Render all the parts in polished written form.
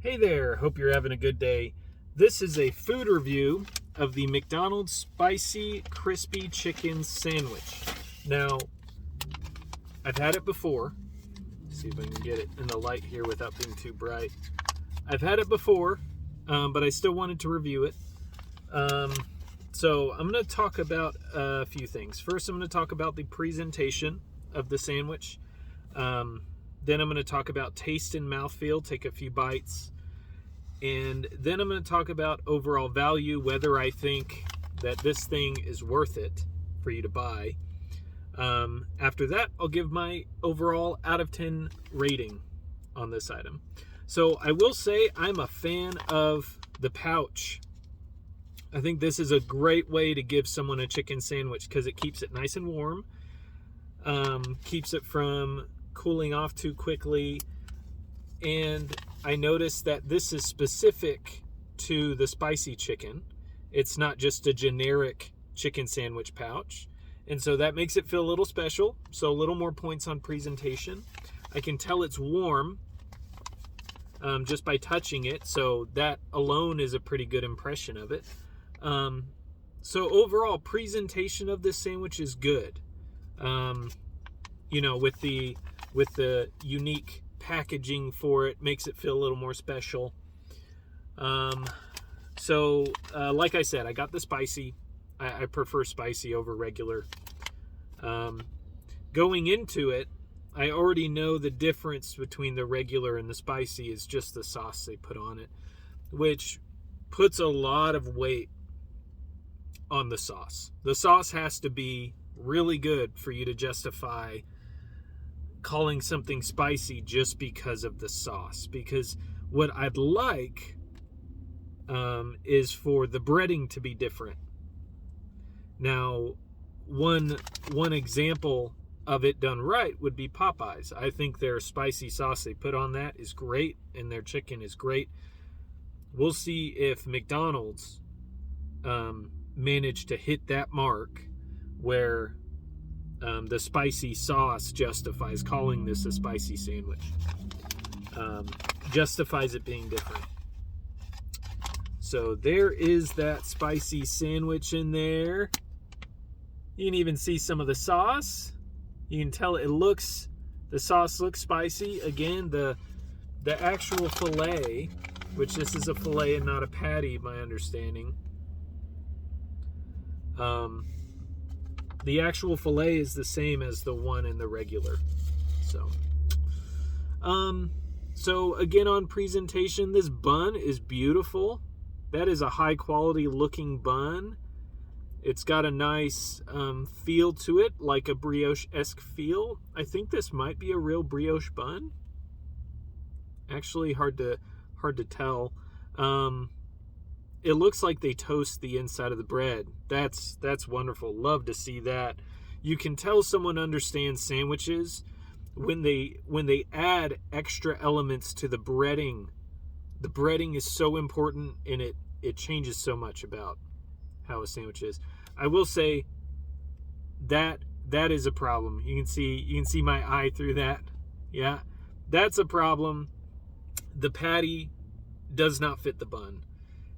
Hey there, hope you're having a good day. This is a food review of the McDonald's Spicy Crispy Chicken Sandwich. Now, I've had it before. Let's see if I can get it in the light here without being too bright. I've had it before, but I still wanted to review it. So I'm going to talk about a few things. First, I'm going to talk about the presentation of the sandwich. Then I'm going to talk about taste and mouthfeel, take a few bites. And then I'm going to talk about overall value, whether I think that this thing is worth it for you to buy. After that, I'll give my overall out of 10 rating on this item. So I will say I'm a fan of the pouch. I think this is a great way to give someone a chicken sandwich because it keeps it nice and warm, keeps it from cooling off too quickly. And I noticed that this is specific to the spicy chicken. It's not just a generic chicken sandwich pouch. And so that makes it feel a little special. So a little more points on presentation. I can tell it's warm just by touching it. So that alone is a pretty good impression of it. So overall, presentation of this sandwich is good. With the unique packaging for it, makes it feel a little more special. Like I said, I got the spicy. I prefer spicy over regular. Going into it, I already know the difference between the regular and the spicy is just the sauce they put on it, which puts a lot of weight on the sauce. The sauce has to be really good for you to justify calling something spicy just because of the sauce. Because what I'd like is for the breading to be different. Now, one example of it done right would be Popeyes. I think their spicy sauce they put on that is great, and their chicken is great. We'll see if McDonald's managed to hit that mark where the spicy sauce justifies calling this a spicy sandwich. Justifies it being different. So there is that spicy sandwich in there. You can even see some of the sauce. You can tell the sauce looks spicy. Again, the actual filet, which this is a filet and not a patty, my understanding. The actual filet is the same as the one in the regular. So again, on presentation, this bun is beautiful. That is a high quality looking bun. It's got a nice feel to it, like a brioche-esque feel. I think this might be a real brioche bun. Actually, hard to tell. It looks like they toast the inside of the bread. That's wonderful. Love to see that. You can tell someone understands sandwiches when they add extra elements to the breading. The breading is so important, and it changes so much about how a sandwich is. I will say that is a problem. You can see my eye through that. Yeah, that's a problem. The patty does not fit the bun.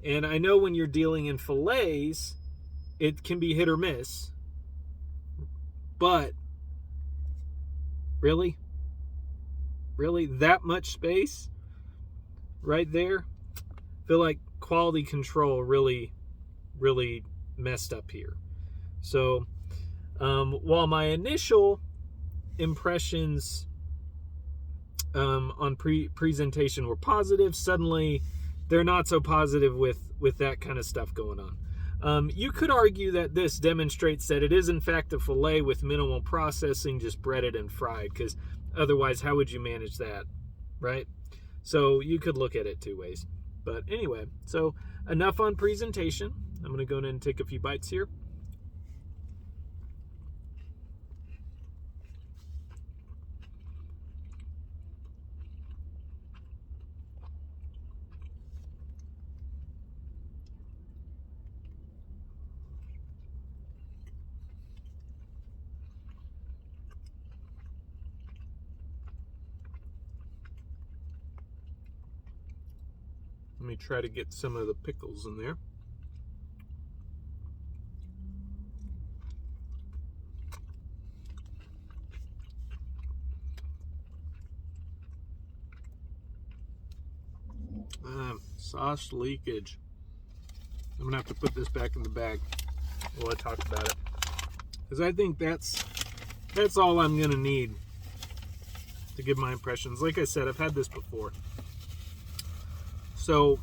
And I know when you're dealing in fillets, it can be hit or miss. But really? That much space right there? I feel like quality control really messed up here. So while my initial impressions on presentation were positive, suddenly they're not so positive with that kind of stuff going on. You could argue that this demonstrates that it is in fact a filet with minimal processing, just breaded and fried, because otherwise how would you manage that, right? So you could look at it two ways. But anyway, so enough on presentation. I'm going to go in and take a few bites here. Let me try to get some of the pickles in there. Sauce leakage. I'm gonna have to put this back in the bag while I talk about it, because I think that's all I'm gonna need to give my impressions. Like I said, I've had this before, so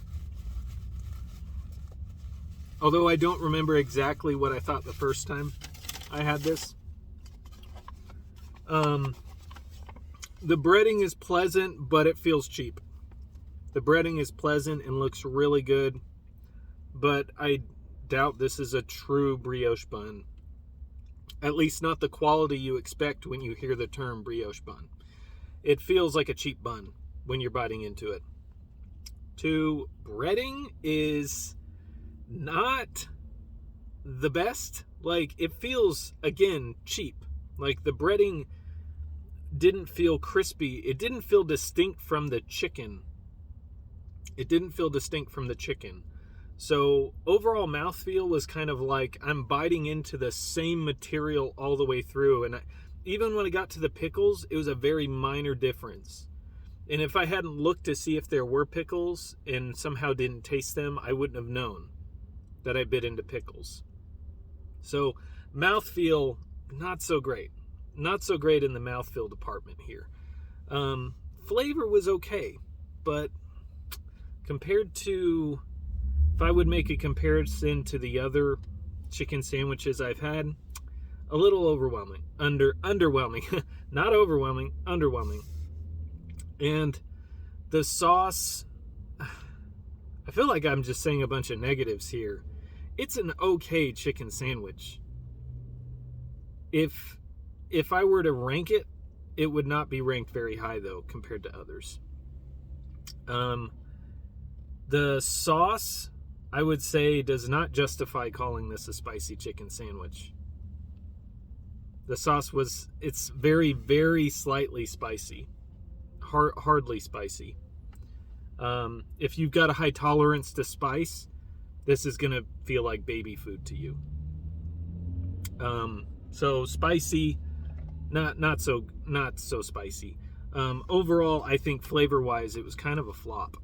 although I don't remember exactly what I thought the first time I had this, the breading is pleasant, but it feels cheap. The breading is pleasant and looks really good, but I doubt this is a true brioche bun. At least not the quality you expect when you hear the term brioche bun. It feels like a cheap bun when you're biting into it. Two, breading is not the best. Like, it feels, again, cheap. Like, the breading didn't feel crispy. It didn't feel distinct from the chicken. So overall mouthfeel was kind of like I'm biting into the same material all the way through. And even when I got to the pickles, it was a very minor difference. And if I hadn't looked to see if there were pickles and somehow didn't taste them, I wouldn't have known that I bit into pickles. So mouthfeel, not so great. Not so great in the mouthfeel department here. Flavor was okay, but compared to, if I would make a comparison to the other chicken sandwiches I've had, a little overwhelming. Underwhelming. Not overwhelming, underwhelming. And the sauce, I feel like I'm just saying a bunch of negatives here. It's an okay chicken sandwich. If I were to rank it, it would not be ranked very high, though, compared to others. The sauce, I would say, does not justify calling this a spicy chicken sandwich. The sauce it's very, very slightly spicy. Hardly spicy. If you've got a high tolerance to spice, this is going to feel like baby food to you. So spicy, not so spicy. Overall, I think flavor-wise, it was kind of a flop.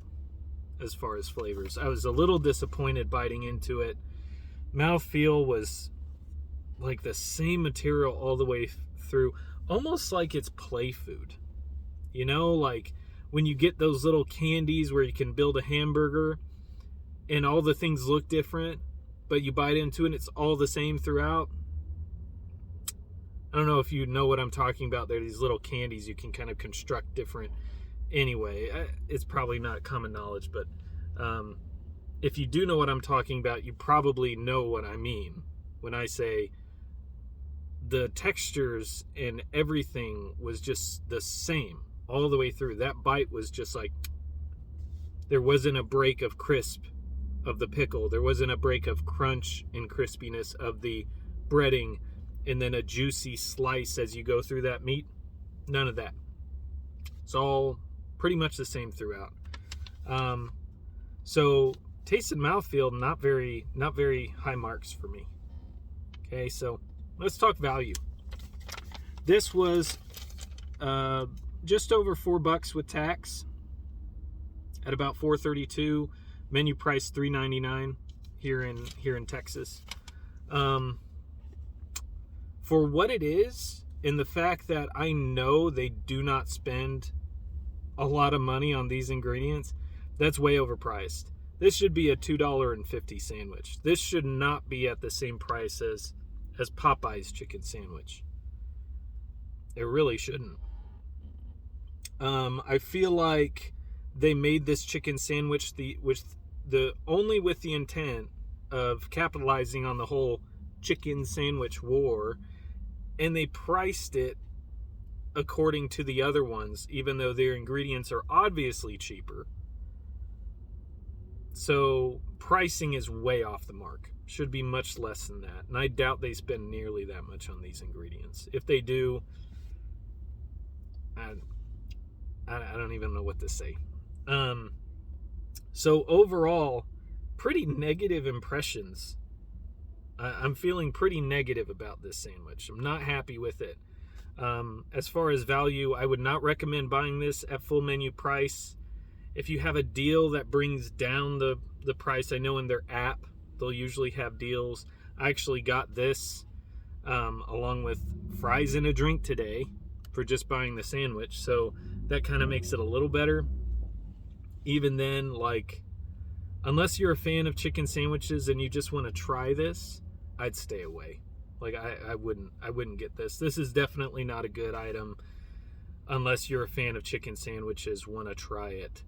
As far as flavors, I was a little disappointed biting into it. Mouthfeel was like the same material all the way through, almost like it's play food. You know, like when you get those little candies where you can build a hamburger and all the things look different, but you bite into it and it's all the same throughout. I don't know if you know what I'm talking about. They're these little candies you can kind of construct different. Anyway, it's probably not common knowledge, but if you do know what I'm talking about, you probably know what I mean when I say the textures and everything was just the same all the way through. That bite was just like, there wasn't a break of crisp of the pickle. There wasn't a break of crunch and crispiness of the breading, and then a juicy slice as you go through that meat. None of that. It's all pretty much the same throughout. So taste and mouthfeel, not very high marks for me. Okay, so let's talk value. This was just over $4 with tax, at about $4.32. Menu price $3.99 here in Texas. For what it is, and the fact that I know they do not spend a lot of money on these ingredients, that's way overpriced. This should be a $2.50 sandwich. This should not be at the same price as Popeye's chicken sandwich. It really shouldn't. I feel like they made this chicken sandwich with the intent of capitalizing on the whole chicken sandwich war, and they priced it according to the other ones, even though their ingredients are obviously cheaper. So pricing is way off the mark. Should be much less than that. And I doubt they spend nearly that much on these ingredients. If they do, I don't even know what to say. So overall, pretty negative impressions. I'm feeling pretty negative about this sandwich. I'm not happy with it. As far as value, I would not recommend buying this at full menu price. If you have a deal that brings down the price, I know in their app, they'll usually have deals. I actually got this along with fries and a drink today for just buying the sandwich. So that kind of makes it a little better. Even then, like, unless you're a fan of chicken sandwiches and you just want to try this, I'd stay away. Like, I wouldn't get this. This is definitely not a good item unless you're a fan of chicken sandwiches, want to try it,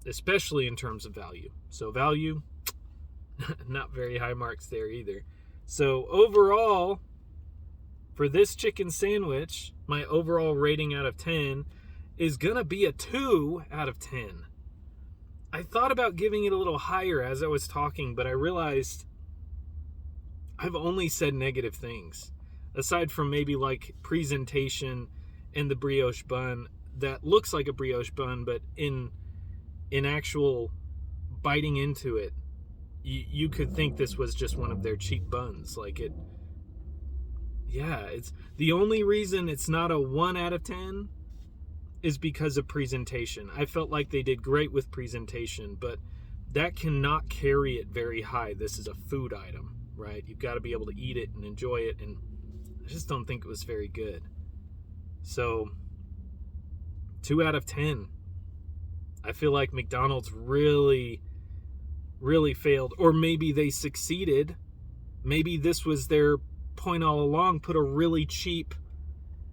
especially in terms of value. So value, not very high marks there either. So overall, for this chicken sandwich, my overall rating out of 10 is going to be a 2 out of 10. I thought about giving it a little higher as I was talking, but I realized I've only said negative things. Aside from maybe like presentation and the brioche bun that looks like a brioche bun, but in actual biting into it, you could think this was just one of their cheap buns. Like it, yeah, it's the only reason it's not a 1 out of 10 is because of presentation. I felt like they did great with presentation, but that cannot carry it very high. This is a food item, right? You've got to be able to eat it and enjoy it, and I just don't think it was very good. So 2 out of 10. I feel like McDonald's really failed, or maybe they succeeded. Maybe this was their point all along, put a really cheap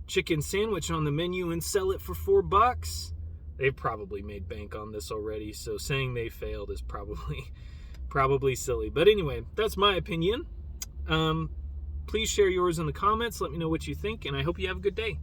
chicken sandwich on the menu and sell it for $4. They've probably made bank on this already, so saying they failed is probably silly. But anyway, that's my opinion. Please share yours in the comments. Let me know what you think, and I hope you have a good day.